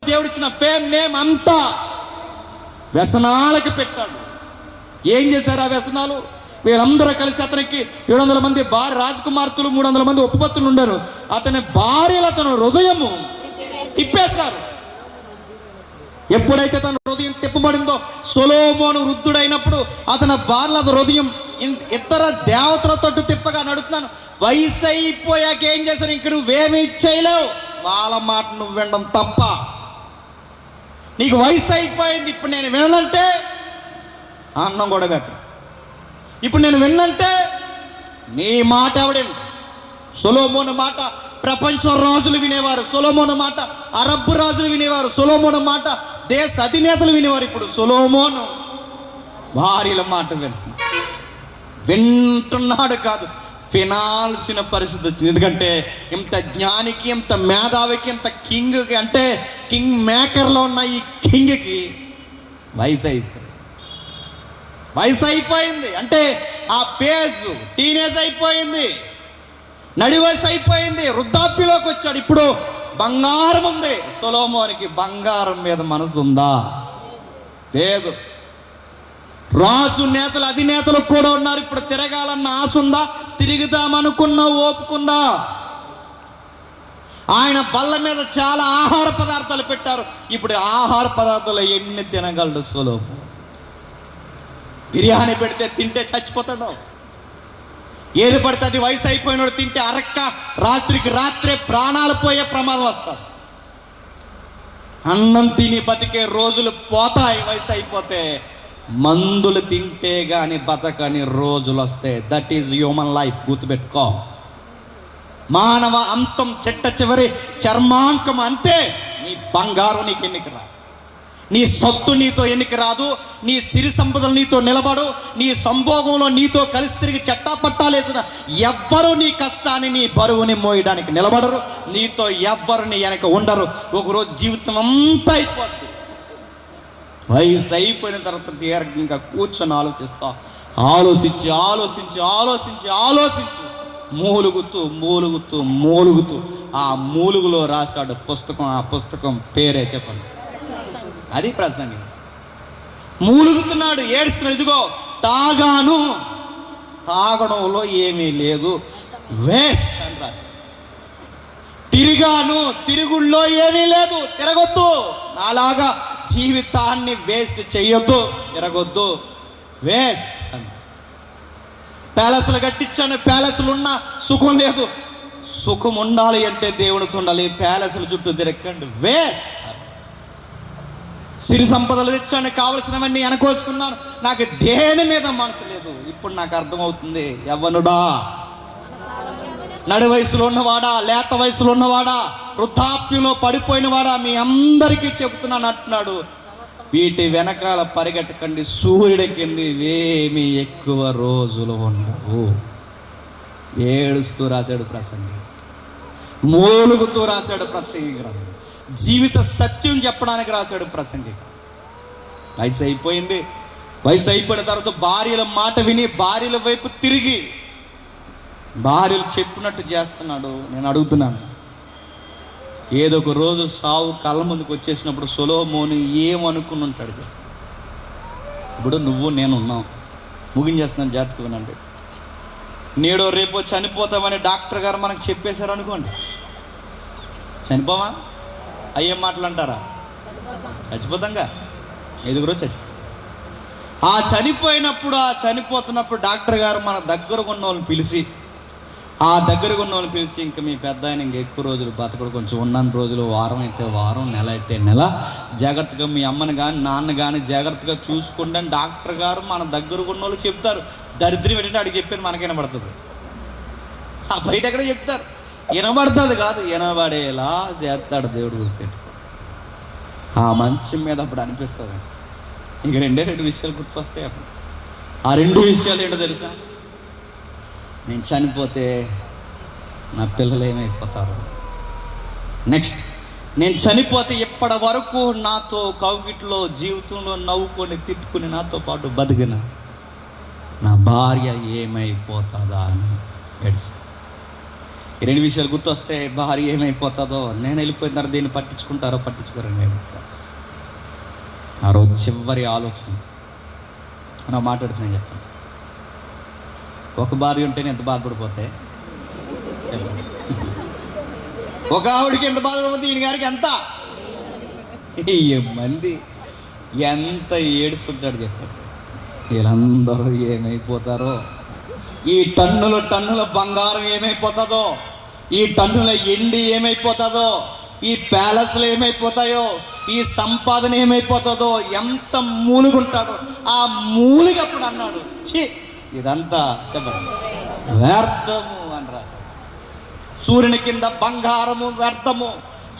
దేవుడిచ్చిన fame name అంతా వ్యసనాలకి పెట్టాడు. ఏం చేశారు ఆ వ్యసనాలు? వీళ్ళందరూ కలిసి అతనికి 700 మంది రాజకుమార్తెలు 300 మంది ఉపపత్తులు ఉండారు. అతని భార్యలు అతను హృదయము తిప్పేశారు. ఎప్పుడైతే తన హృదయం తిప్పబడిందో, సొలొమోను వృద్ధుడైనప్పుడు అతని భార్యల హృదయం ఇతర దేవతలతో తిప్పగా నడుపుతున్నాను. వయసు అయిపోయాక ఏం చేశారు? ఇంక నువ్వేమీ చేయలేవు, వాళ్ళ మాట నువ్వు వినడం తప్ప. నీకు వయసు అయిపోయింది, ఇప్పుడు నేను వినంటే అన్నం కూడా పెట్టు. ఇప్పుడు నేను విన్నంటే నీ మాట ఎవడండి? సొలొమోను మాట ప్రపంచ రాజులు వినేవారు, సొలొమోను మాట అరబ్ రాజులు వినేవారు, సొలొమోను మాట దేశ అధినేతలు వినేవారు. ఇప్పుడు సొలొమోను భార్యల మాట వింటున్నాడు కాదు, వినాల్సిన పరిస్థితి వచ్చింది. ఎందుకంటే ఇంత జ్ఞానికి, ఇంత మేధావికి, ఇంత కింగ్కి, అంటే కింగ్ మేకర్లో ఉన్న ఈ కింగ్కి వయసు అయిపోయింది. అంటే ఆ పేజ్ టీనేజ్ అయిపోయింది, నడి వయసు అయిపోయింది, వృద్ధాప్యలోకి వచ్చాడు. ఇప్పుడు బంగారం ఉంది. సొలొమోనికి బంగారం మీద మనసు ఉందా? లేదు. రాజు నేతలు అధినేతలు కూడా ఉన్నారు. ఇప్పుడు తిరగాలన్న ఆశ ఉందా? తిరుగుదామనుకున్న ఓపుకుందా? ఆయన బల్ల మీద చాలా ఆహార పదార్థాలు పెట్టారు. ఇప్పుడు ఆహార పదార్థాలు ఎన్ని తినగలడు సొలొమోను? బిర్యానీ పెడితే తింటే చచ్చిపోతాడు. ఏది పడితే అది వయసు అయిపోయినాడు తింటే అరక్క రాత్రికి రాత్రే ప్రాణాలు పోయే ప్రమాదం వస్తుంది. అన్నం తిని బతికే రోజులు పోతాయి. వయసు అయిపోతే మందులు తింటే గాని బతకని రోజులు వస్తాయి. That is human life. గుర్తుపెట్టుకో. మానవ అంతం, చెట్ట చివరి చర్మాంకం అంతే. నీ బంగారం నీకు ఎన్నిక రాదు, నీ సొత్తు నీతో ఎన్నిక రాదు, నీ సిరి సంపదలు నీతో నిలబడు, నీ సంభోగంలో నీతో కలిసి తిరిగి చట్టాపట్టాలేసిన ఎవ్వరూ నీ కష్టాన్ని, నీ బరువుని మోయడానికి నిలబడరు. నీతో ఎవ్వరు నీ వెనక ఉండరు. ఒకరోజు జీవితం అంతా అయిపోద్ది. వయసు అయిపోయిన తర్వాత దీర్ఘంగా కూర్చొని ఆలోచించి మూలుగుతూ ఆ మూలుగులో రాశాడు పుస్తకం. ఆ పుస్తకం పేరే చెప్పండి. అది ప్రసంగి. మూలుగుతున్నాడు, ఏడుస్తున్నాడు. ఇదిగో తాగాను, తాగడంలో ఏమీ లేదు, వేస్ట్ అని రాశాడు. తిరిగాను, తిరుగుళ్ళో ఏమీ లేదు, తిరగొద్దు. అలాగా జీవితాన్ని వేస్ట్ చెయ్యొద్దు, తిరగొద్దు, వేస్ట్ అని. ప్యాలెస్లు కట్టించాను, ప్యాలెస్లు ఉన్నా సుఖం లేదు. సుఖం ఉండాలి అంటే దేవునితో ఉండాలి. ప్యాలెస్ల చుట్టూ తిరగండి, వేస్ట్. సిరి సంపదలు తెచ్చాను, కావలసినవన్నీ వెనకోసుకున్నాను, నాకు దేని మీద మనసు లేదు. ఇప్పుడు నాకు అర్థమవుతుంది. యవ్వనుడా, నడి వయసులో ఉన్నవాడా, లేత వయసులో ఉన్నవాడా, వృద్ధాప్యంలో పడిపోయినవాడా, మీ అందరికీ చెబుతున్నాను అంటున్నాడు. వీటి వెనకాల పరిగెట్టకండి. సూర్యుడి కింద ఏమి ఎక్కువ రోజులు ఉండవు. ఏడుస్తూ రాశాడు ప్రసంగి, మూలుగుతూ రాశాడు ప్రసంగి గ్రంథం. జీవిత సత్యం చెప్పడానికి రాశాడు ప్రసంగి. వయసు అయిపోయింది. వయసు అయిపోయిన తర్వాత భార్యల మాట విని భార్యల వైపు తిరిగి భార్యలు చెప్పినట్టు చేస్తున్నాడు. నేను అడుగుతున్నాను, ఏదో ఒక రోజు సావు కళ్ళ ముందుకు వచ్చేసినప్పుడు సొలొమోను ఏమనుకుని ఉంటాడు? ఇప్పుడు నువ్వు నేను ఉన్నాం. ముగించేస్తున్నాను, జాతకు వినండి. నేడో రేపో చనిపోతామని డాక్టర్ గారు మనకు చెప్పేశారు అనుకోండి. చనిపోవా? అయ్యేం మాటలు అంటారా? చచ్చిపోతాంగా, ఎదుగురో చచ్చిపో. ఆ చనిపోతున్నప్పుడు డాక్టర్ గారు మన దగ్గరకు ఉన్న వాళ్ళని పిలిచి ఇంకా మీ పెద్ద ఆయన ఇంక ఎక్కువ రోజులు బతకడు, కొంచెం ఉన్న రోజులు, వారం అయితే వారం, నెల అయితే నెల, జాగ్రత్తగా మీ అమ్మని కానీ నాన్న కానీ జాగ్రత్తగా చూసుకోండి అని డాక్టర్ గారు మన దగ్గరకు ఉన్న వాళ్ళు చెప్తారు. దరిద్రం ఏంటంటే అడిగి చెప్పేది మనకి వినబడుతుంది. ఆ బయట ఎక్కడ చెప్తారు? వినబడుతుంది కాదు, వినబడేలా చేస్తాడు దేవుడు. గుర్తు ఆ మంచం మీద అప్పుడు అనిపిస్తుంది. ఇంక రెండు విషయాలు గుర్తొస్తాయి అప్పుడు. ఆ 2 విషయాలు ఏంటో తెలుసా? నేను చనిపోతే నా పిల్లలు ఏమైపోతారు. నెక్స్ట్, నేను చనిపోతే ఇప్పటి వరకు నాతో కౌగిట్లో జీవితంలో నవ్వుకొని తిట్టుకుని నాతో పాటు బతికిన నా భార్య ఏమైపోతుందా అని ఏడుస్తాను. ఈ రెండు విషయాలు గుర్తొస్తే భార్య ఏమైపోతుందో, నేను వెళ్ళిపోయిన తర్వాత దీన్ని పట్టించుకుంటారో పట్టించుకోరని ఏడుస్తారు. ఆ రోజు చివరి ఆలోచన నా మాట్లాడుతున్నాను చెప్పండి. ఒక భార్య ఉంటేనే ఎంత బాధపడిపోతే చెప్పండి. ఒక ఆవిడికి ఎంత బాధపడిపోతే ఈయన గారికి ఎంత మంది ఎంత ఏడుచుకుంటాడు చెప్పండి. వీళ్ళందరూ ఏమైపోతారో, ఈ టన్నుల బంగారం ఏమైపోతుందో, ఈ టన్నుల ఎండి ఏమైపోతుందో, ఈ ప్యాలెస్లు ఏమైపోతాయో, ఈ సంపాదన ఏమైపోతుందో, ఎంత మూలుగుంటాడో. ఆ మూలిగప్పుడు అన్నాడు, ఛీ ఇదంతా చెప్పండి వ్యర్థము అని రాశాడు. సూర్యుని కింద బంగారము వ్యర్థము,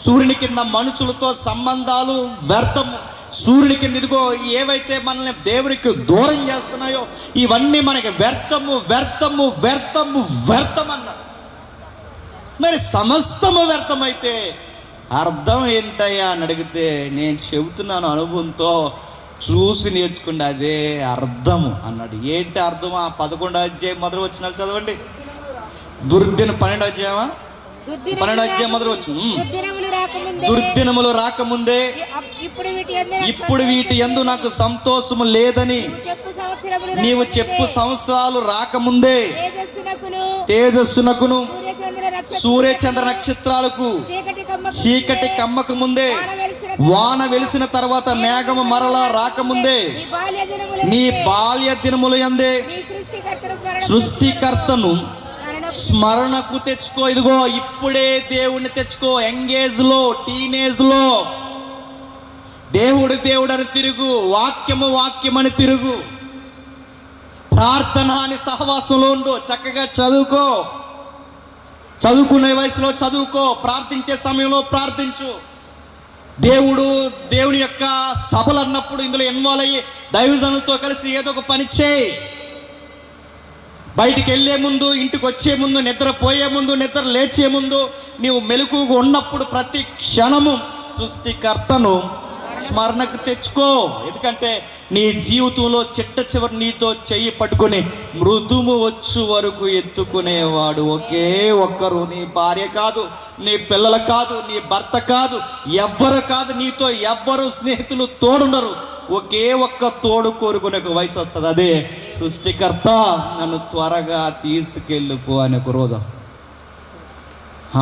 సూర్యుని కింద మనుషులతో సంబంధాలు వ్యర్థము, సూర్యుని కింద ఇదిగో ఏవైతే మనల్ని దేవునికి దూరం చేస్తున్నాయో ఇవన్నీ మనకి వ్యర్థము వ్యర్థము వ్యర్థము వ్యర్థం అన్నాడు. మరి సమస్తము వ్యర్థమైతే అర్థం ఏంటయ్యా అని అడిగితే, నేను చెబుతున్నాను అనుభవంతో, చూసి నేర్చుకుంటే అదే అర్థము అన్నాడు. ఏంటి అర్థం? ఆ 11వ అధ్యాయం మొదలు వచ్చిన చదవండి. దుర్దిన 12వ అధ్యాయమా 12వ అధ్యాయం మొదలు వచ్చిన దుర్దినములు రాకముందే ఇప్పుడు వీటి యందు నాకు సంతోషము లేదని నీవు చెప్పు సంవత్సరాలు రాకముందే తేజస్సునకును సూర్యచంద్ర నక్షత్రాలకు చీకటి కమ్మక ముందే వాన వెలిసిన తర్వాత మేఘము మరలా రాకముందే నీ బాల్య దినములు యందే సృష్టికర్తను స్మరణకు తెచ్చుకో. ఇదిగో ఇప్పుడే దేవుణ్ణి తెచ్చుకో. యంగేజ్లో, టీనేజ్లో దేవుడు అని తిరుగు, వాక్యమని తిరుగు, ప్రార్థన అని సహవాసంలో ఉండు, చక్కగా చదువుకో, చదువుకునే వయసులో చదువుకో, ప్రార్థించే సమయంలో ప్రార్థించు. దేవుని యొక్క సభలు అన్నప్పుడు ఇందులో ఇన్వాల్వ్ అయ్యి దైవజనులతో కలిసి ఏదో ఒక పని చేయి. బయటికి వెళ్ళే ముందు, ఇంటికి వచ్చే ముందు, నిద్రపోయే ముందు, నిద్ర లేచే ముందు, నీవు మెలకుగా ఉన్నప్పుడు ప్రతి క్షణము సృష్టికర్తను స్మరణకు తెచ్చుకో. ఎందుకంటే నీ జీవితంలో చిట్ట చివరి నీతో చెయ్యి పట్టుకుని మృదుము వచ్చు వరకు ఎత్తుకునేవాడు ఒకే ఒక్కరు. నీ భార్య కాదు, నీ పిల్లలు కాదు, నీ భర్త కాదు, ఎవ్వరు కాదు, నీతో ఎవ్వరు స్నేహితులు తోడుండరు. ఒకే ఒక్క తోడు కోరుకునే ఒక వయసు వస్తుంది. అదే సృష్టికర్త నన్ను త్వరగా తీసుకెళ్ళిపో అనే ఒక రోజు వస్తుంది.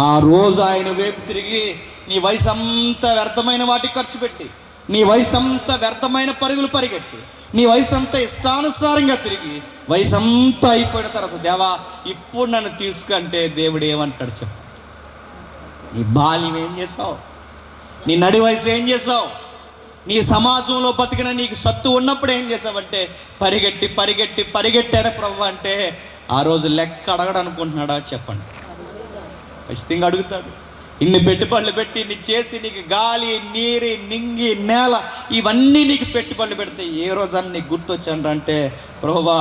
ఆ రోజు ఆయన వైపు తిరిగి నీ వయసు అంతా వ్యర్థమైన వాటికి ఖర్చు పెట్టి, నీ వయసు అంతా వ్యర్థమైన పరుగులు పరిగెట్టి, నీ వయసు అంతా ఇష్టానుసారంగా తిరిగి, వయసు అంతా అయిపోయిన తర్వాత దేవా ఇప్పుడు నన్ను తీసుకుంటే దేవుడు ఏమంటాడు చెప్పు? నీ బాల్యం ఏం చేసావు? నీ నడి వయసు ఏం చేసావు? నీ సమాజంలో బతికిన నీకు సత్తు ఉన్నప్పుడు ఏం చేసావంటే పరిగెట్టాడు ప్రభు అంటే ఆ రోజు లెక్క అడగడు అనుకుంటున్నాడా చెప్పండి? ఖచ్చితంగా అడుగుతాడు. ఇన్ని పెట్టుబడులు పెట్టి నీ చేసి నీకు గాలి, నీరు, నింగి, నేల ఇవన్నీ నీకు పెట్టుబడులు పెడితే ఏ రోజన్నా నీకు గుర్తొచ్చాడు అంటే ప్రభువా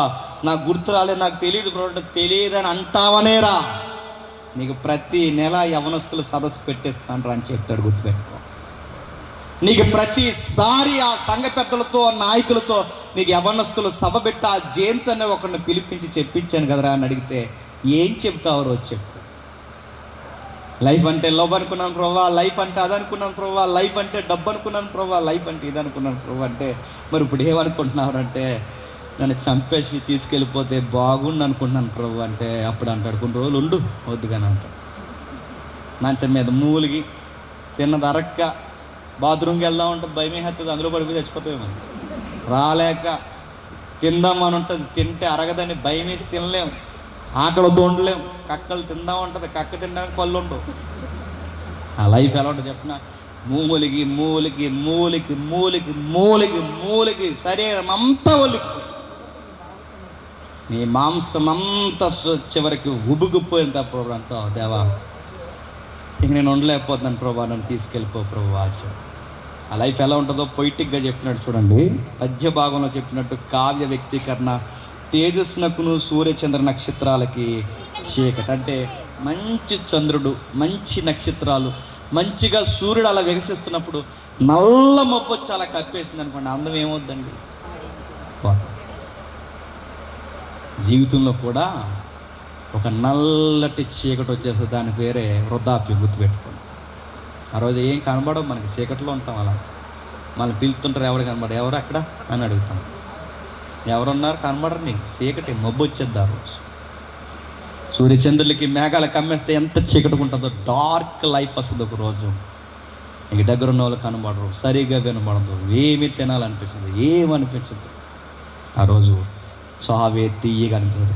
నాకు గుర్తు రాలేదు, నాకు తెలియదు ప్రభు. తెలియదని అంటావనేరా, నీకు ప్రతి నెల యవనస్తులు సదస్సు పెట్టేస్తాను అని చెప్తాడు. గుర్తుపెట్టుకో. నీకు ప్రతిసారి ఆ సంఘ పెద్దలతో, నాయకులతో నీకు యవనస్తులు సభ పెట్టి ఆ జేమ్స్ అనే ఒకరిని పిలిపించి చెప్పించాను కదరా అని అడిగితే ఏం చెప్తావు రోజు చెప్పు? లైఫ్ అంటే లవ్ అనుకున్నాను ప్రభా, లైఫ్ అంటే అదనుకున్నాను ప్రభా, లైఫ్ అంటే డబ్బు అనుకున్నాను ప్రభా, లైఫ్ అంటే ఇది అనుకున్నాను ప్రభా అంటే మరి ఇప్పుడు ఏమనుకుంటున్నారు అంటే నన్ను చంపేసి తీసుకెళ్ళిపోతే బాగుండు అనుకుంటున్నాను ప్రభు అంటే అప్పుడు అంటాడు కొన్ని రోజులు ఉండు వద్దుగానే అంటాడు. మంచం మీద మూలిగి తిన్నది అరక్క బాత్రూమ్కి వెళ్దాం ఉంటుంది, భయమే హత్తుంది, అందులో పడిపోయి చచ్చిపోతామేమో. రాలేక తిందామని ఉంటుంది, తింటే అరగదని భయం వేసి తినలేం, ఆకలితో ఉండలేం, కక్కలు తిందాం ఉంటుంది, కక్క తినడానికి పళ్ళు ఉండవు. ఆ లైఫ్ ఎలా ఉంటుంది చెప్పిన? మూలిగి మూలిగి మూలిగి మూలిగి మూలిగి మూలిగి శరీరం అంతా ఒలికి, నీ మాంసం అంతా చివరికి ఉబుకుపోయిన తప్పుడు అంటావు దేవా ఇంక నేను ఉండలేకపోతున్నాను ప్రభా, నన్ను తీసుకెళ్ళిపో ప్రభా అని. ఆ లైఫ్ ఎలా ఉంటుందో పొయిటిక్గా చెప్తున్నాడు చూడండి. పద్య భాగంలో చెప్పినట్టు కావ్య వ్యక్తీకరణ తేజస్సునకును సూర్యచంద్ర నక్షత్రాలకి చీకటి. అంటే మంచి చంద్రుడు, మంచి నక్షత్రాలు, మంచిగా సూర్యుడు అలా వికసిస్తున్నప్పుడు నల్ల మబ్బు చాలా కప్పేసింది అనుకోండి, అందం ఏమవుద్దండి? పోత. జీవితంలో కూడా ఒక నల్లటి చీకటి వచ్చేస్తుంది, దాని పేరే వృద్ధాప్యం. గుర్తుపెట్టుకోండి. ఆ రోజు ఏం కనబడవు మనకి, చీకట్లో ఉంటాం. అలా మనం పిలుస్తుంటారు, ఎవరు కనబడ, ఎవరు అక్కడ అని అడుగుతాం. ఎవరున్నారు? కనబడరు. నీకు చీకటి, మబ్బు వచ్చేద్ది ఆ రోజు. సూర్యచంద్రులకి మేఘాలు కమ్మేస్తే ఎంత చీకటిగా ఉంటుందో, డార్క్ లైఫ్ వస్తుంది ఒక రోజు. నీకు దగ్గర ఉన్న వాళ్ళు కనబడరు, సరిగా వినబడదు, ఏమి తినాలనిపిస్తుంది, ఏమనిపించదు. ఆ రోజు చావే తీయగా అనిపిస్తుంది.